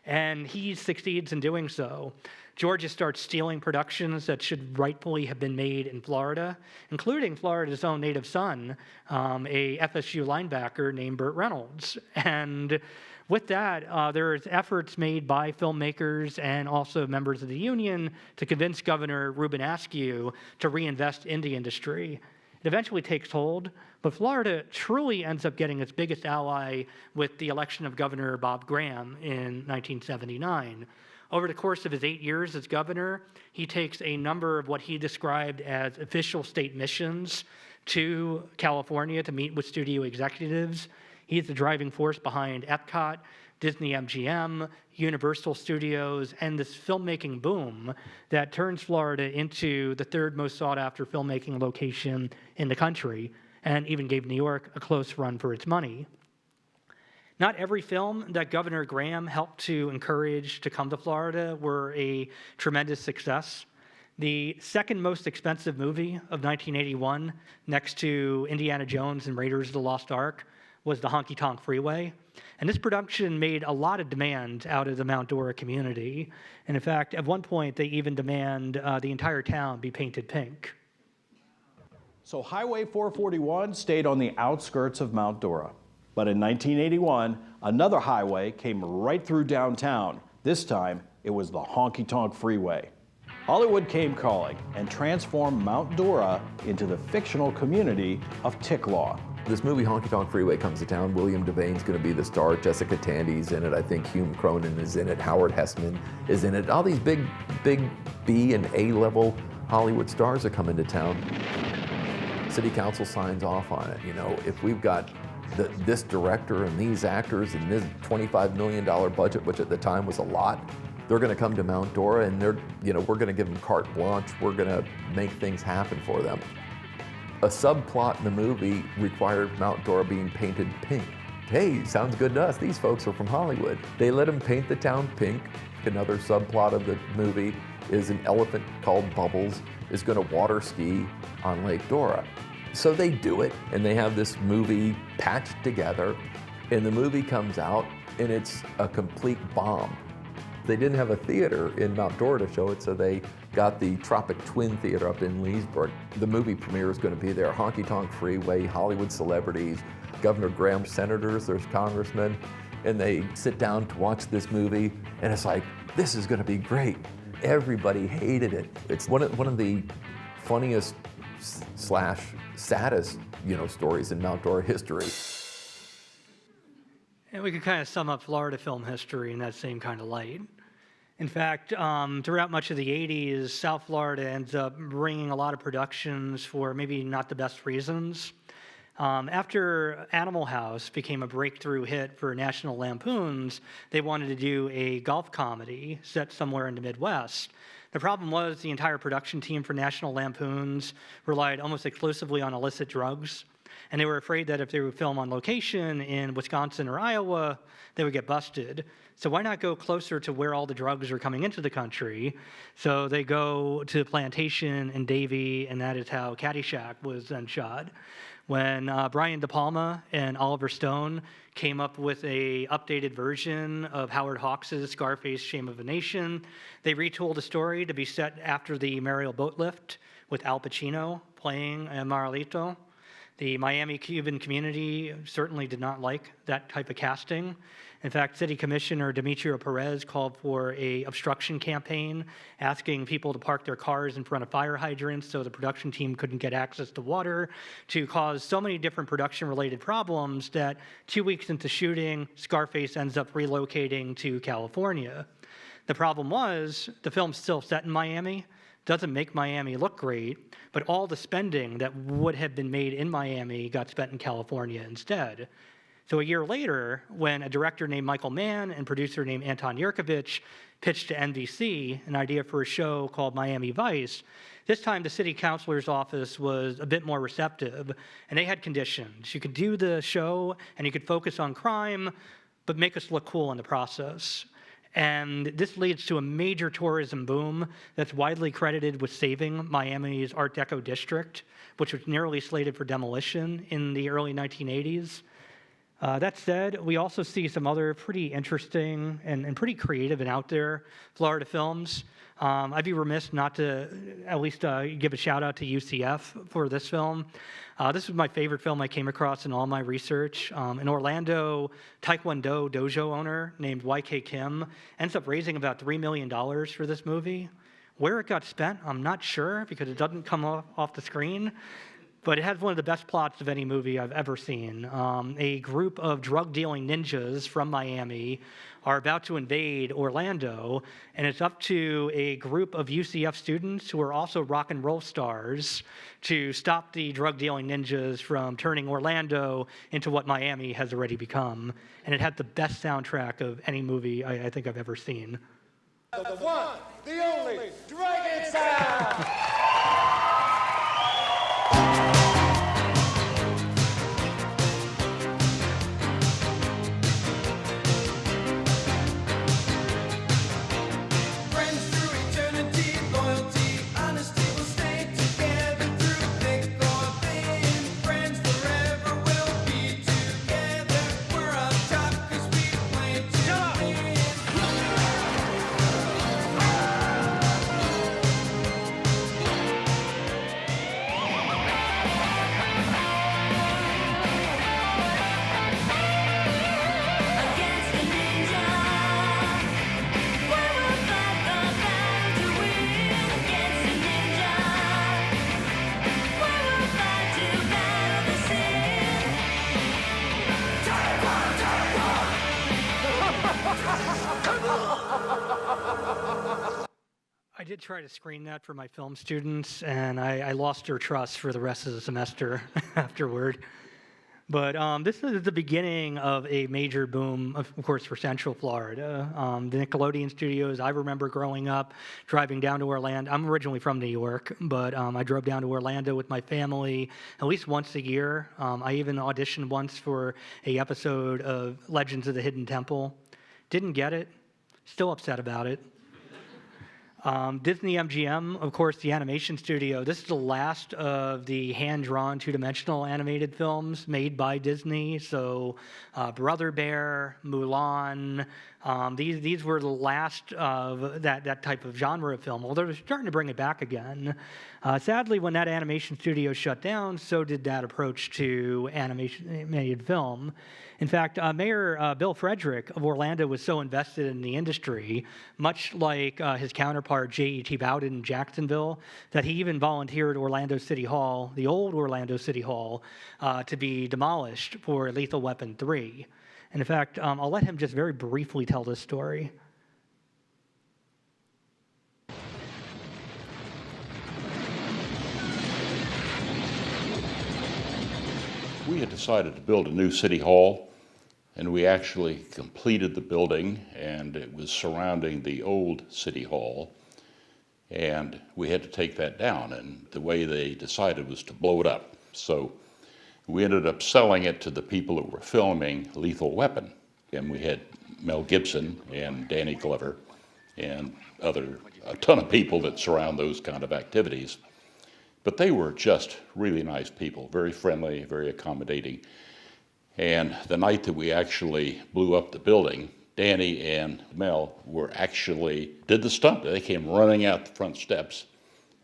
And he succeeds in doing so. Georgia starts stealing productions that should rightfully have been made in Florida, including Florida's own native son, a FSU linebacker named Burt Reynolds. And with that, there's efforts made by filmmakers and also members of the union to convince Governor Reuben Askew to reinvest in the industry. It eventually takes hold, but Florida truly ends up getting its biggest ally with the election of Governor Bob Graham in 1979. Over the course of his 8 years as governor, he takes a number of what he described as official state missions to California to meet with studio executives. He's the driving force behind Epcot, Disney MGM, Universal Studios, and this filmmaking boom that turns Florida into the third most sought-after filmmaking location in the country, and even gave New York a close run for its money. Not every film that Governor Graham helped to encourage to come to Florida were a tremendous success. The second most expensive movie of 1981, next to Indiana Jones and Raiders of the Lost Ark, was the Honky Tonk Freeway. And this production made a lot of demand out of the Mount Dora community. And in fact, at one point, they even demand the entire town be painted pink. So Highway 441 stayed on the outskirts of Mount Dora. But in 1981, another highway came right through downtown. This time, it was the Honky Tonk Freeway. Hollywood came calling and transformed Mount Dora into the fictional community of Ticklaw. This movie, Honky Tonk Freeway, comes to town. William Devane's going to be the star. Jessica Tandy's in it. I think Hume Cronin is in it. Howard Hessman is in it. All these big B and A-level Hollywood stars are coming to town. City Council signs off on it. You know, if we've got this director and these actors and this $25 million budget, which at the time was a lot, they're going to come to Mount Dora and we're going to give them carte blanche. We're going to make things happen for them. A subplot in the movie required Mount Dora being painted pink. Hey, sounds good to us. These folks are from Hollywood. They let them paint the town pink. Another subplot of the movie is an elephant called Bubbles is going to water ski on Lake Dora. So they do it, and they have this movie patched together, and the movie comes out, and it's a complete bomb. They didn't have a theater in Mount Dora to show it, so they got the Tropic Twin Theater up in Leesburg. The movie premiere is going to be there. Honky Tonk Freeway, Hollywood celebrities, Governor Graham senators, there's congressmen, and they sit down to watch this movie, and it's like, this is going to be great. Everybody hated it. It's one of the funniest / saddest, stories in Mount Dora history. And we could kind of sum up Florida film history in that same kind of light. In fact, throughout much of the 80s, South Florida ends up bringing a lot of productions for maybe not the best reasons. After Animal House became a breakthrough hit for National Lampoons, they wanted to do a golf comedy set somewhere in the Midwest. The problem was the entire production team for National Lampoons relied almost exclusively on illicit drugs. And they were afraid that if they would film on location in Wisconsin or Iowa, they would get busted. So why not go closer to where all the drugs are coming into the country? So they go to the plantation in Davie, and that is how Caddyshack was then shot. When Brian De Palma and Oliver Stone came up with a updated version of Howard Hawks' Scarface, Shame of a Nation, they retooled the story to be set after the Mariel boat lift with Al Pacino playing Marlito. The Miami Cuban community certainly did not like that type of casting. In fact, City Commissioner Demetrio Perez called for an obstruction campaign, asking people to park their cars in front of fire hydrants so the production team couldn't get access to water, to cause so many different production-related problems that 2 weeks into shooting, Scarface ends up relocating to California. The problem was the film's still set in Miami, doesn't make Miami look great, but all the spending that would have been made in Miami got spent in California instead. So a year later, when a director named Michael Mann and producer named Anton Yurkovich pitched to NBC an idea for a show called Miami Vice, this time the city councilor's office was a bit more receptive, and they had conditions. You could do the show, and you could focus on crime, but make us look cool in the process. And this leads to a major tourism boom that's widely credited with saving Miami's Art Deco district, which was nearly slated for demolition in the early 1980s. That said, we also see some other pretty interesting and pretty creative and out there Florida films. I'd be remiss not to at least give a shout out to UCF for this film. This was my favorite film I came across in all my research. An Orlando Taekwondo dojo owner named YK Kim ends up raising about $3 million for this movie. Where it got spent, I'm not sure because it doesn't come off the screen. But it has one of the best plots of any movie I've ever seen. A group of drug-dealing ninjas from Miami are about to invade Orlando, and it's up to a group of UCF students who are also rock and roll stars to stop the drug-dealing ninjas from turning Orlando into what Miami has already become. And it had the best soundtrack of any movie I think I've ever seen. The one, the only, Dragon Sound! Friends through eternity, loyalty, I did try to screen that for my film students, and I lost their trust for the rest of the semester afterward. But this is the beginning of a major boom, of course, for Central Florida. The Nickelodeon studios, I remember growing up, driving down to Orlando. I'm originally from New York, but I drove down to Orlando with my family at least once a year. I even auditioned once for an episode of Legends of the Hidden Temple. Didn't get it. Still upset about it. Disney MGM, of course, the animation studio. This is the last of the hand-drawn two-dimensional animated films made by Disney. So Brother Bear, Mulan, these were the last of that type of genre of film. Although they're starting to bring it back again. Sadly, when that animation studio shut down, so did that approach to animated film. In fact, Mayor Bill Frederick of Orlando was so invested in the industry, much like his counterpart J.E.T. Bowden in Jacksonville, that he even volunteered Orlando City Hall, the old Orlando City Hall, to be demolished for Lethal Weapon 3. And in fact, I'll let him just very briefly tell this story. We had decided to build a new city hall, and we actually completed the building, and it was surrounding the old city hall, and we had to take that down, and the way they decided was to blow it up. So we ended up selling it to the people that were filming Lethal Weapon, and we had Mel Gibson and Danny Glover and a ton of people that surround those kind of activities. But they were just really nice people, very friendly, very accommodating. And the night that we actually blew up the building, Danny and Mel did the stunt. They came running out the front steps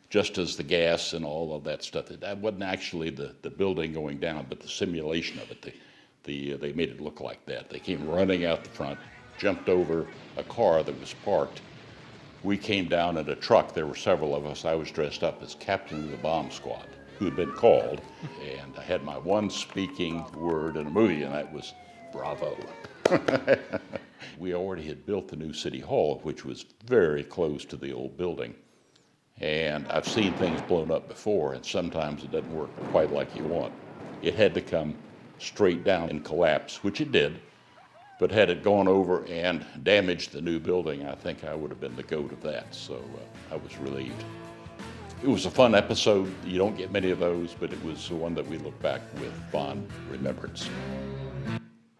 just as the gas and all of that stuff. That wasn't actually the building going down, but the simulation of it. They made it look like that. They came running out the front, jumped over a car that was parked. We came down in a truck. There were several of us. I was dressed up as captain of the bomb squad, who had been called, and I had my one speaking word in a movie, and that was bravo. We already had built the new city hall, which was very close to the old building. And I've seen things blown up before, and sometimes it doesn't work quite like you want. It had to come straight down and collapse, which it did. But had it gone over and damaged the new building, I think I would have been the goat of that. So I was relieved. It was a fun episode. You don't get many of those, but it was one that we look back with fond remembrance.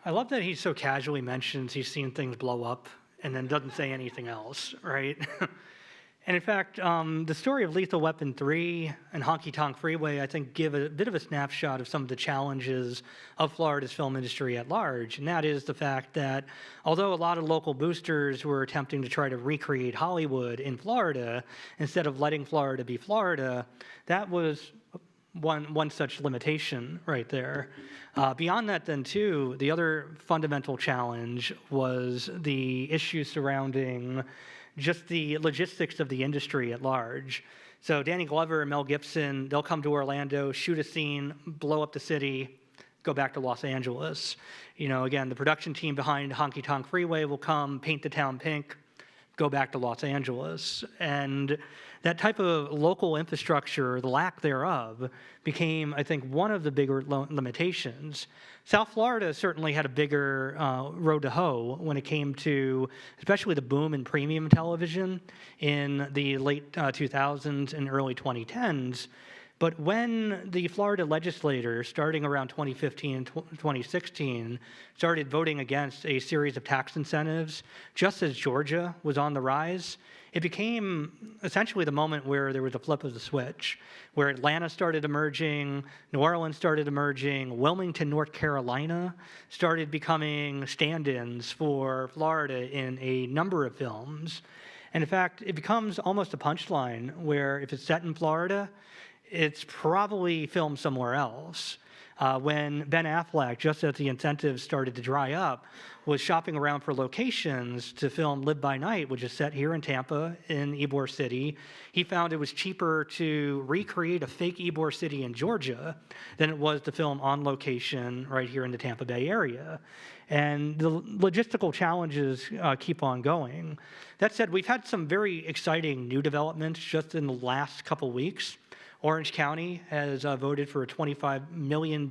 I love that he so casually mentions he's seen things blow up and then doesn't say anything else, right? And in fact, the story of Lethal Weapon 3 and Honky Tonk Freeway, I think, give a bit of a snapshot of some of the challenges of Florida's film industry at large. And that is the fact that although a lot of local boosters were attempting to try to recreate Hollywood in Florida, instead of letting Florida be Florida, that was one such limitation right there. Beyond that, then, too, the other fundamental challenge was the issue surrounding just the logistics of the industry at large. So Danny Glover and Mel Gibson, they'll come to Orlando, shoot a scene, blow up the city, go back to Los Angeles. You know, again, the production team behind Honky Tonk Freeway will come, paint the town pink, go back to Los Angeles. And that type of local infrastructure, the lack thereof, became, I think, one of the bigger limitations. South Florida certainly had a bigger road to hoe when it came to especially the boom in premium television in the late 2000s and early 2010s. But when the Florida legislators, starting around 2015 and 2016, started voting against a series of tax incentives, just as Georgia was on the rise, it became essentially the moment where there was a flip of the switch, where Atlanta started emerging, New Orleans started emerging, Wilmington, North Carolina started becoming stand-ins for Florida in a number of films. And in fact, it becomes almost a punchline where if it's set in Florida, it's probably filmed somewhere else. when Ben Affleck, just as the incentives started to dry up, was shopping around for locations to film Live by Night, which is set here in Tampa, in Ybor City. He found it was cheaper to recreate a fake Ybor City in Georgia than it was to film on location right here in the Tampa Bay area. And the logistical challenges keep on going. That said, we've had some very exciting new developments just in the last couple weeks. Orange County has voted for a $25 million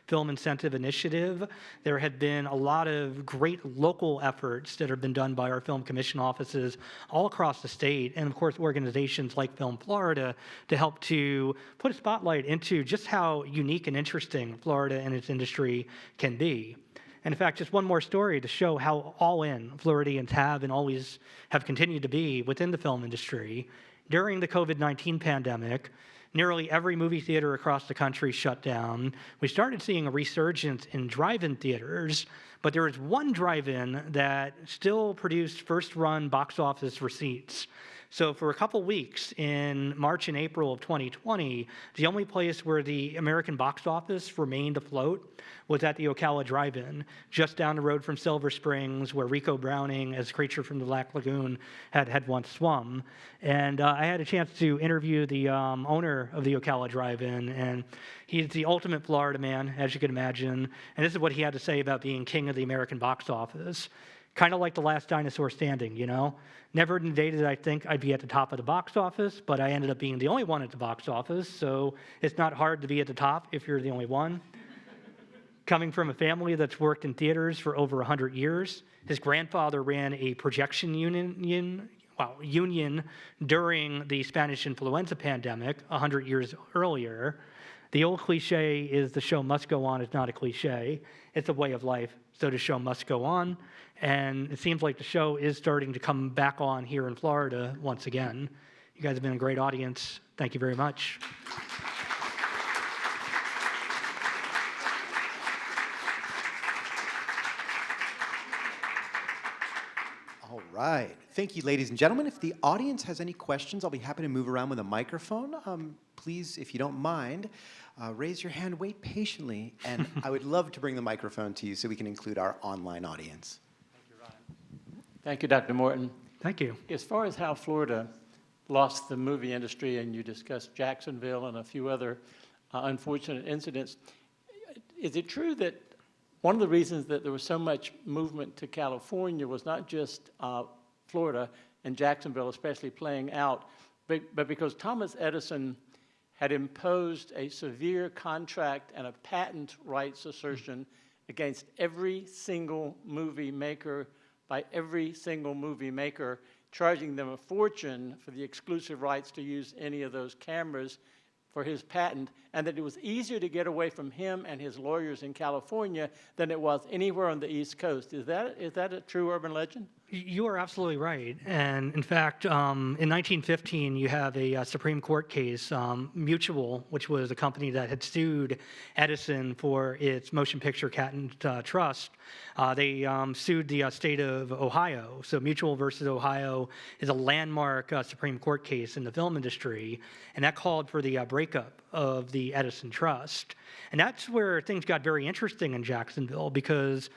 film incentive initiative. There have been a lot of great local efforts that have been done by our film commission offices all across the state, and of course organizations like Film Florida to help to put a spotlight into just how unique and interesting Florida and its industry can be. And in fact, just one more story to show how all in Floridians have and always have continued to be within the film industry. During the COVID-19 pandemic, nearly every movie theater across the country shut down. We started seeing a resurgence in drive-in theaters, but there was one drive-in that still produced first-run box office receipts. So for a couple weeks in March and April of 2020, the only place where the American box office remained afloat was at the Ocala Drive-In, just down the road from Silver Springs, where Rico Browning, as Creature from the Black Lagoon, had once swum. And I had a chance to interview the owner of the Ocala Drive-In, and he's the ultimate Florida man, as you can imagine. And this is what he had to say about being king of the American box office. Kind of like the last dinosaur standing, you know? Never in a day did I think I'd be at the top of the box office, but I ended up being the only one at the box office, so it's not hard to be at the top if you're the only one. Coming from a family that's worked in theaters for over 100 years, his grandfather ran a projection union during the Spanish influenza pandemic 100 years earlier. The old cliche is the show must go on is not a cliche. It's a way of life, so the show must go on. And it seems like the show is starting to come back on here in Florida once again. You guys have been a great audience. Thank you very much. All right. Thank you, ladies and gentlemen. If the audience has any questions, I'll be happy to move around with a microphone. Please, if you don't mind, raise your hand, wait patiently, and I would love to bring the microphone to you so we can include our online audience. Thank you, Dr. Morton. Thank you. As far as how Florida lost the movie industry, and you discussed Jacksonville and a few other unfortunate incidents, is it true that one of the reasons that there was so much movement to California was not just Florida and Jacksonville especially playing out, but because Thomas Edison had imposed a severe contract and a patent rights assertion against every single movie maker by every single movie maker, charging them a fortune for the exclusive rights to use any of those cameras for his patent, and that it was easier to get away from him and his lawyers in California than it was anywhere on the East Coast. Is that a true urban legend? You are absolutely right. And in fact, in 1915, you have a Supreme Court case, Mutual, which was a company that had sued Edison for its motion picture patent trust. They sued the state of Ohio. So Mutual versus Ohio is a landmark Supreme Court case in the film industry. And that called for the breakup of the Edison Trust. And that's where things got very interesting in Jacksonville, because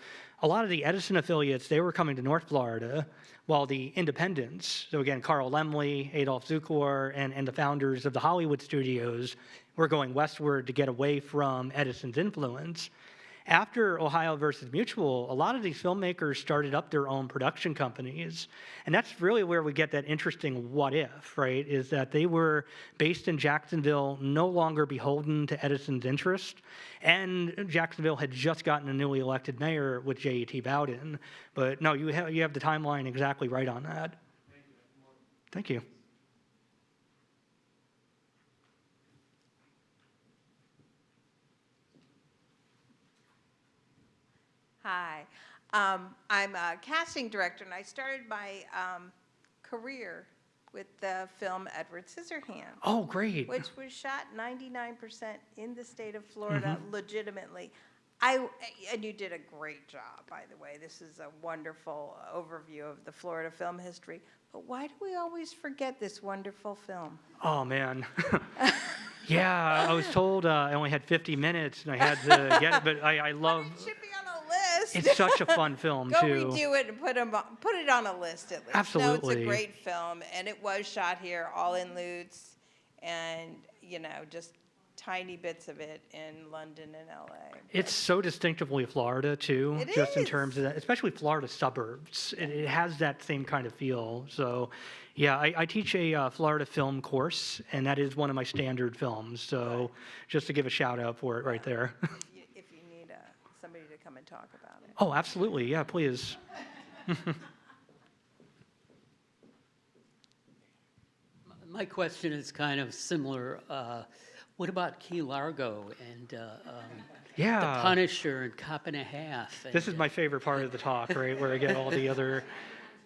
a lot of the Edison affiliates, they were coming to North Florida, while the independents, so again, Carl Laemmle, Adolph Zukor, and the founders of the Hollywood studios were going westward to get away from Edison's influence. After Ohio versus Mutual, a lot of these filmmakers started up their own production companies. And that's really where we get that interesting what if, right? Is that they were based in Jacksonville, no longer beholden to Edison's interest. And Jacksonville had just gotten a newly elected mayor with J.E.T. Bowden. But no, you have the timeline exactly right on that. Thank you. Hi, I'm a casting director, and I started my career with the film Edward Scissorhands. Oh, great. Which was shot 99% in the state of Florida, legitimately. And you did a great job, by the way. This is a wonderful overview of the Florida film history. But why do we always forget this wonderful film? Oh, man. Yeah, I was told I only had 50 minutes and I had to get it, but I love. It should be on a list. It's such a fun film Go too. redo it and put it on a list at least. No, Absolutely. it's a great film, and it was shot here, all in Lutz, and just tiny bits of it in London and LA. It's so distinctively Florida too, It just in is. terms of that, especially Florida suburbs. It has that same kind of feel. So, yeah, I teach a Florida film course, and that is one of my standard films. So, just to give a shout out for it right there. If you need somebody to come and talk about it. Oh, absolutely. Yeah, please. My question is kind of similar. What about Key Largo and Yeah. The Punisher and Cop and a Half? And, This is my favorite part of the talk, right, where I get all the other.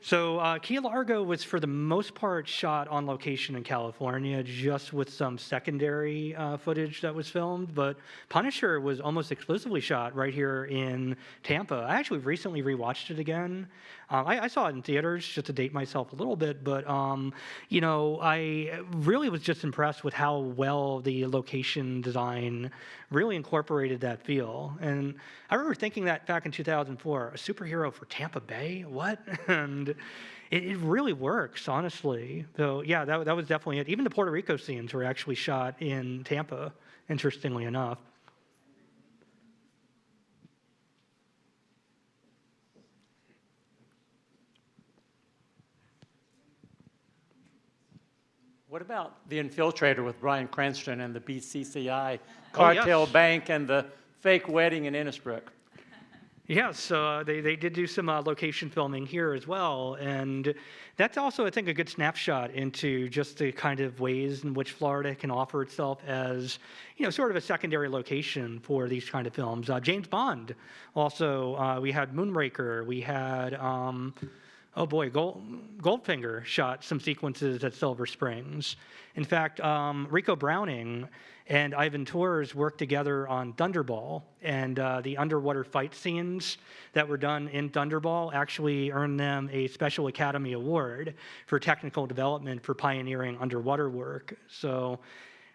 So Key Largo was for the most part shot on location in California, just with some secondary footage that was filmed. But Punisher was almost exclusively shot right here in Tampa. I actually recently rewatched it again. I saw it in theaters just to date myself a little bit, but I really was just impressed with how well the location design really incorporated that feel. And I remember thinking that back in 2004, a superhero for Tampa Bay? What? And it really works, honestly. So yeah, that was definitely it. Even the Puerto Rico scenes were actually shot in Tampa, interestingly enough. What about The Infiltrator with Bryan Cranston and the BCCI cartel bank and the fake wedding in Innisbrook? Yes, they did do some location filming here as well, and that's also, I think, a good snapshot into just the kind of ways in which Florida can offer itself as, sort of a secondary location for these kind of films. James Bond, also, we had Moonraker, we had, Goldfinger shot some sequences at Silver Springs. In fact, Rico Browning and Ivan Tors worked together on Thunderball, and the underwater fight scenes that were done in Thunderball actually earned them a Special Academy Award for technical development for pioneering underwater work. So,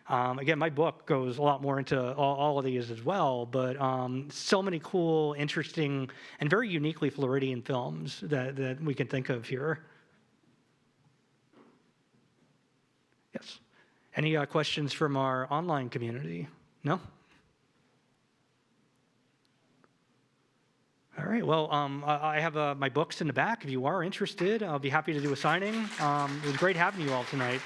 again, my book goes a lot more into all of these as well, but so many cool, interesting, and very uniquely Floridian films that we can think of here. Yes. Any questions from our online community? No? All right, well, I have my books in the back. If you are interested, I'll be happy to do a signing. It was great having you all tonight.